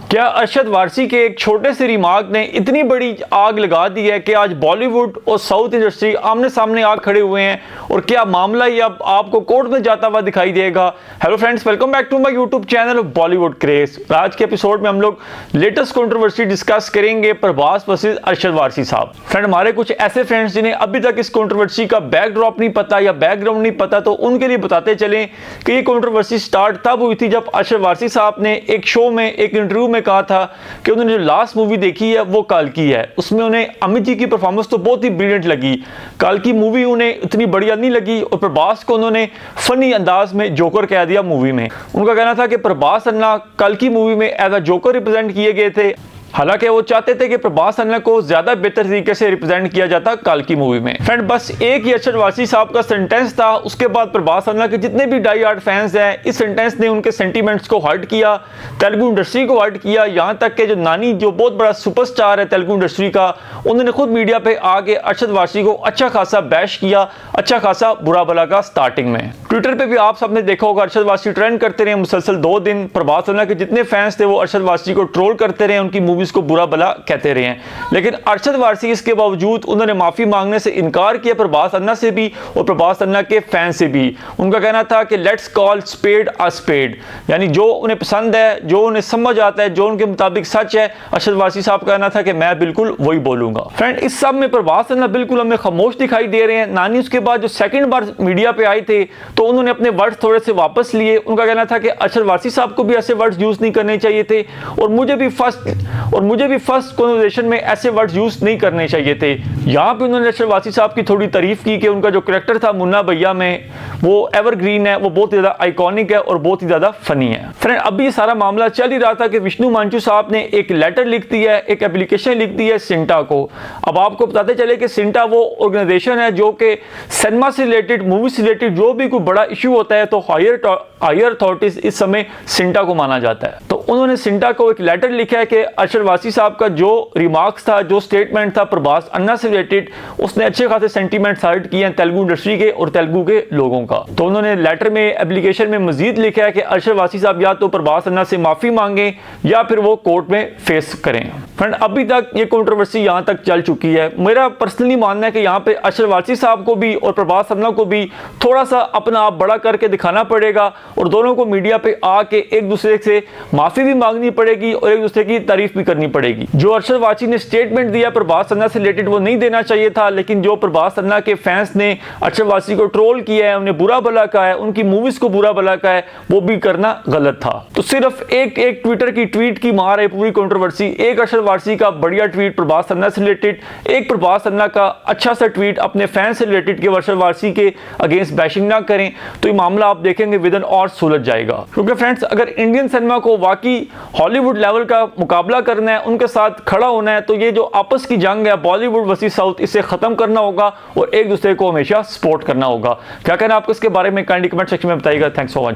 क्या अरशद वारसी के एक छोटे से रिमार्क ने इतनी बड़ी आग लगा दी है कि आज बॉलीवुड और साउथ इंडस्ट्री आमने सामने आग खड़े हुए हैं और क्या मामला ये अब आपको कोर्ट में जाता हुआ दिखाई देगा। Hello friends, welcome back to my YouTube channel Bollywood craze. आज के एपिसोड में हम लोग लेटेस्ट कंट्रोवर्सी डिस्कस करेंगे प्रभास वर्सेस अरशद वारसी साहब। फ्रेंड, हमारे कुछ ऐसे फ्रेंड्स जिन्हें अभी तक इस कंट्रोवर्सी का बैकड्रॉप नहीं पता या बैकग्राउंड नहीं पता, तो उनके लिए बताते चलें कि ये कंट्रोवर्सी स्टार्ट तब हुई थी जब अरशद वारसी साहब ने एक शो में, एक इंटरव्यू में कहा था कि उन्होंने जो लास्ट मूवी देखी है वो काल्की है। उसमें उन्हें अमित जी की परफॉर्मेंस तो बहुत ही ब्रिलियंट लगी। काल्की मूवी उन्हें इतनी बढ़िया नहीं लगी और प्रभास को उन्होंने फनी अंदाज में जोकर कह दिया मूवी में। उनका कहना था कि प्रभास अन्ना काल्की मूवी में एज अ जोकर रिप्रेजेंट किए गए थे, हालांकि वो चाहते थे कि प्रभास अन्ना को ज्यादा बेहतर तरीके से रिप्रेजेंट किया जाता काल्की मूवी में। फ्रेंड, बस एक ही अरशद वारसी साहब का सेंटेंस था, उसके बाद प्रभास अन्ना के जितने भी डाई हार्ड फैंस हैं, इस सेंटेंस ने उनके सेंटीमेंट्स को हर्ट किया, तेलुगु इंडस्ट्री को हर्ट किया। यहाँ तक कि जो नानी, जो बहुत बड़ा सुपरस्टार है तेलुगु इंडस्ट्री का, उन्होंने खुद मीडिया पे आके अरशद वारसी को अच्छा खासा बैश किया, अच्छा खासा बुरा भला का स्टार्टिंग में। ट्विटर पे भी आप सबने देखा होगा, अरशद वारसी ट्रेंड करते रहे मुसलसल 2 दिन। प्रभास अन्ना के जितने फैंस थे वो अरशद वारसी को ट्रोल करते रहे, उनकी मूवीज को बुरा भला कहते रहे हैं। लेकिन अरशद वारसी इसके बावजूद उन्होंने माफी मांगने से इनकार किया, प्रभास अन्ना से भी और प्रभास अन्ना के फैन से भी। उनका कहना था कि let's call spade a spade, यानी जो उन्हें पसंद है, जो उन्हें समझ आता है, जो उनके मुताबिक सच है, अरशद वारसी साहब का कहना था कि मैं बिल्कुल वही बोलूंगा। फ्रेंड, इस सब में प्रभास अन्ना बिल्कुल हमें खामोश दिखाई दे रहे हैं। नानी उसके बाद जो सेकंड बार मीडिया पे आए थे तो उन्होंने अपने वर्ड्स थोड़े से वापस लिए। उनका कहना था कि अरशद वारसी साहब को भी ऐसे वर्ड्स यूज नहीं करने चाहिए थे और मुझे भी फर्स्ट कन्वर्सेशन में ऐसे वर्ड्स यूज नहीं करने चाहिए थे। यहाँ पे उन्होंने अरशद वारसी साहब की थोड़ी तारीफ की कि उनका जो कैरेक्टर था मुन्ना भैया में, वो एवरग्रीन है, वो बहुत ही ज्यादा आइकॉनिक है और बहुत ही ज्यादा फनी है। फ्रेंड, अभी ये सारा मामला चल ही रहा था कि विष्णु मांचू साहब ने एक लेटर लिख दी है, एक एप्लीकेशन लिख दी है सिंटा को। अब आपको बताते चले कि सिंटा वो ऑर्गेनाइजेशन है जो कि सिनेमा से रिलेटेड, मूवी से रिलेटेड जो भी कोई बड़ा इशू होता है तो हायर अथॉरिटीज इस समय सिंटा को माना जाता है। तो उन्होंने सिंटा को एक लेटर लिखा है कि अरशद वारसी साहब का जो रिमार्क्स था, जो स्टेटमेंट था प्रभास अन्ना से रिलेटेड, उसने अच्छे खासे सेंटीमेंट्स हर्ट किए हैं तेलुगु इंडस्ट्री के और तेलुगु के लोगों का। तो उन्होंने लेटर में, एप्लीकेशन में मजीद लिखा है कि अरशद वारसी साहब या तो प्रभास अन्ना से माफी मांगे या फिर वो कोर्ट में फेस करें। फ्रेंड, अभी तक ये कंट्रोवर्सी यहाँ तक चल चुकी है। मेरा पर्सनली मानना है कि यहाँ पे अरशद वारसी साहब को भी और प्रभास अन्ना को भी थोड़ा सा अपना आप बड़ा करके दिखाना पड़ेगा और दोनों को मीडिया पे आके एक दूसरे से माफी भी मांगनी पड़ेगी और एक दूसरे की तारीफ भी करनी पड़ेगी। जो अरशद वारसी ने स्टेटमेंट दिया प्रभास अन्ना से रिलेटेड वो नहीं देना चाहिए था, लेकिन जो प्रभास अन्ना के फैंस ने अरशद वारसी को ट्रोल किया है, उन्हें बुरा भला कहा है, उनकी मूवीज को बुरा भला कहा है, वो भी करना गलत था। तो सिर्फ एक ट्विटर की ट्वीट की मार है पूरी कंट्रोवर्सी। एक अरशद वारसी का बढ़िया ट्वीट प्रभास अन्ना से रिलेटेड, एक प्रभास अन्ना का अच्छा सा ट्वीट अपने फैन से रिलेटेड कि अरशद वारसी के अगेंस्ट बैशिंग ना करें, तो ये मामला आप देखेंगे विद इन और सुलझ जाएगा। क्योंकि फ्रेंड्स, अगर इंडियन सिनेमा को वाकई हॉलीवुड लेवल का मुकाबला करना है, उनके साथ खड़ा होना है, तो ये जो आपस की जंग है बॉलीवुड वर्सेस साउथ, इसे खत्म करना होगा और एक दूसरे को हमेशा सपोर्ट करना होगा। क्या कहना है आपको इसके बारे में, काइंडली कमेंट सेक्शन में बताइएगा। Thanks for watching.